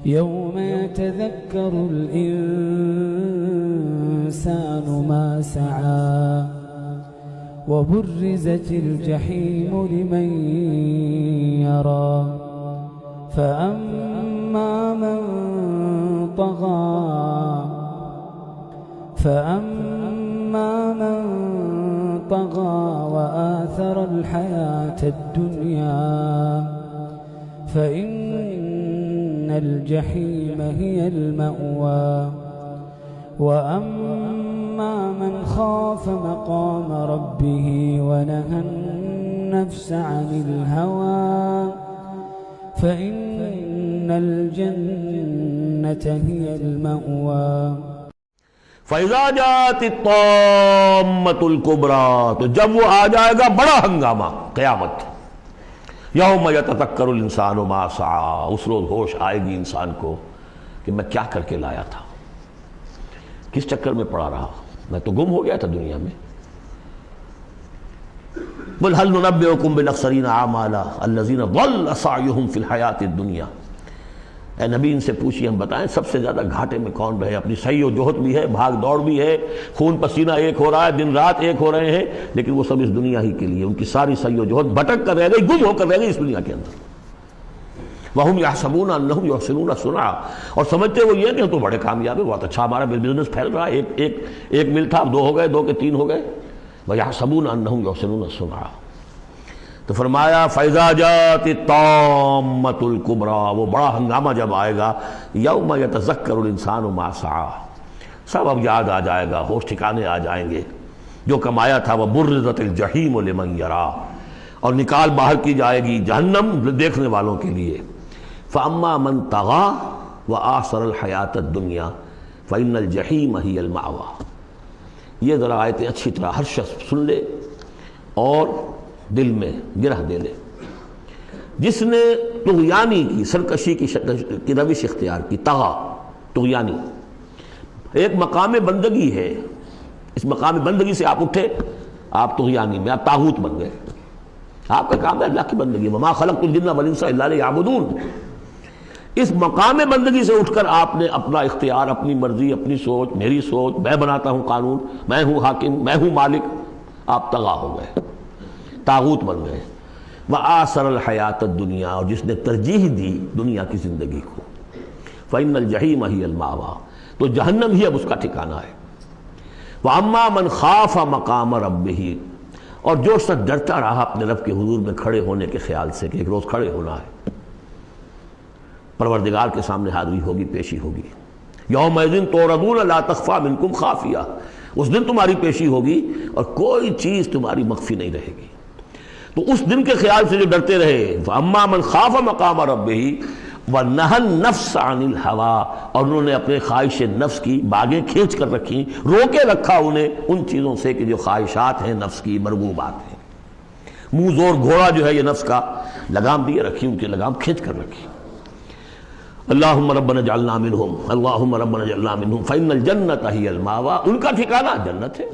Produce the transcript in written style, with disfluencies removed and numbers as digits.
يوم يتذكر الإنسان ما سعى وبرزت الجحيم لمن يرى فأما من طغى وآثر الحياة الدنيا فإن الجحيم هي المأوى وأما من خاف مقام ربه ونهى النفس عن الهوى فإن الجنة هي المأوى فَإِذَا جَاءَتِ الطَّامَّةُ الْكُبْرَى، تو جب وہ آ جائے گا بڑا ہنگامہ قیامت، یوم یتذکر الانسان ما سعی، اس روز ہوش آئے گی انسان کو کہ میں کیا کر کے لایا تھا، کس چکر میں پڑا رہا، میں تو گم ہو گیا تھا دنیا میں۔ قُلْ هَلْ نُنَبِّئُكُمْ بِالْأَخْسَرِينَ أَعْمَالًا الَّذِينَ ضَلَّ سَعْيُهُمْ فِي الْحَيَاةِ الدُّنْيَا۔ اے نبی ان سے پوچھیے، ہم بتائیں سب سے زیادہ گھاٹے میں کون رہے، اپنی سعی و جہد بھی ہے، بھاگ دوڑ بھی ہے، خون پسینہ ایک ہو رہا ہے، دن رات ایک ہو رہے ہیں، لیکن وہ سب اس دنیا ہی کے لیے، ان کی ساری سعی و جہد بھٹک کر رہ گئی، گم ہو کر رہ گئی اس دنیا کے اندر۔ وَهُمْ يَحْسَبُونَ أَنَّهُمْ يُحْسِنُونَ صُنْعًا، اور سمجھتے وہ یہ کہ ہم تو بڑے کامیاب ہیں، بہت اچھا ہمارا بزنس پھیل رہا ہے، ایک مل تھا، دو ہو گئے، دو کے تین ہو گئے، وَيَحْسَبُونَ أَنَّهُمْ يُحْسِنُونَ صُنْعًا۔ تو فرمایا فَإِذَا جَاءَتِ الطَّامَّةُ الْكُبْرَى، وہ بڑا ہنگامہ جب آئے گا، یوم یتذکر الانسان ما سعی، سب اب یاد آ جائے گا، ہوش ٹھکانے آ جائیں گے، جو کمایا تھا، وَبُرِّزَتِ الْجَحِیمُ لِمَن یَرَیٰ، اور نکال باہر کی جائے گی جہنم دیکھنے والوں کے لیے۔ فَأَمَّا مَن طَغَىٰ وَآثَرَ الْحَیَاةَ الدُّنْیَا فَإِنَّ الْجَحِیمَ هِیَ الْمَأْوَىٰ۔ یہ ذرا آیتیں اچھی طرح ہر شخص سن لے اور دل میں گرہ دے لے۔ جس نے طغیانی کی، سرکشی کی روش اختیار کی، طغا طغیانی، ایک مقام بندگی ہے، اس مقام بندگی سے آپ اٹھے، آپ طغیانی میں، آپ طاغوت بن گئے، آپ کا کام ہے اللہ کی بندگی، وما خلقت الجن والانس الا لیعبدون۔ اس مقام بندگی سے اٹھ کر آپ نے اپنا اختیار، اپنی مرضی، اپنی سوچ، میری سوچ، میں بناتا ہوں قانون، میں ہوں حاکم، میں ہوں مالک، آپ طغا ہو گئے، طاغوت بن گئے۔ وآثر الحیات الدنیا، اور جس نے ترجیح دی دنیا کی زندگی کو، فإن الجحیم ہی المأویٰ، تو جہنم ہی اب اس کا ٹھکانہ ہے۔ وأما من خاف مقام ربہ، اور جو شخص ڈرتا رہا اپنے رب کے حضور میں کھڑے ہونے کے خیال سے کہ ایک روز کھڑے ہونا ہے، پروردگار کے سامنے حاضری ہوگی، پیشی ہوگی۔ یومئذ تعرضون لا تخفی منکم خافیہ، اس دن تمہاری پیشی ہوگی اور کوئی چیز تمہاری مخفی نہیں رہے گی۔ تو اس دن کے خیال سے جو ڈرتے رہے، فَأَمَّا مَنْ خَافَ مَقَامَ رَبِّهِ وَنَهَى النَّفْسَ عَنِ الْهَوَىٰ، اور انہوں نے اپنے خواہش نفس کی باغیں کھینچ کر رکھی، روکے رکھا انہیں ان چیزوں سے کہ جو خواہشات ہیں نفس کی، مرغوبات ہیں، منہ زور گھوڑا جو ہے یہ نفس کا، لگام دیے رکھی، ان کی لگام کھینچ کر رکھی۔ اللہم ربنا اجعلنا منہم، اللہم ربنا اجعلنا منہم، فإن الجنۃ ہی المأویٰ، ان کا ٹھکانہ جنت ہے۔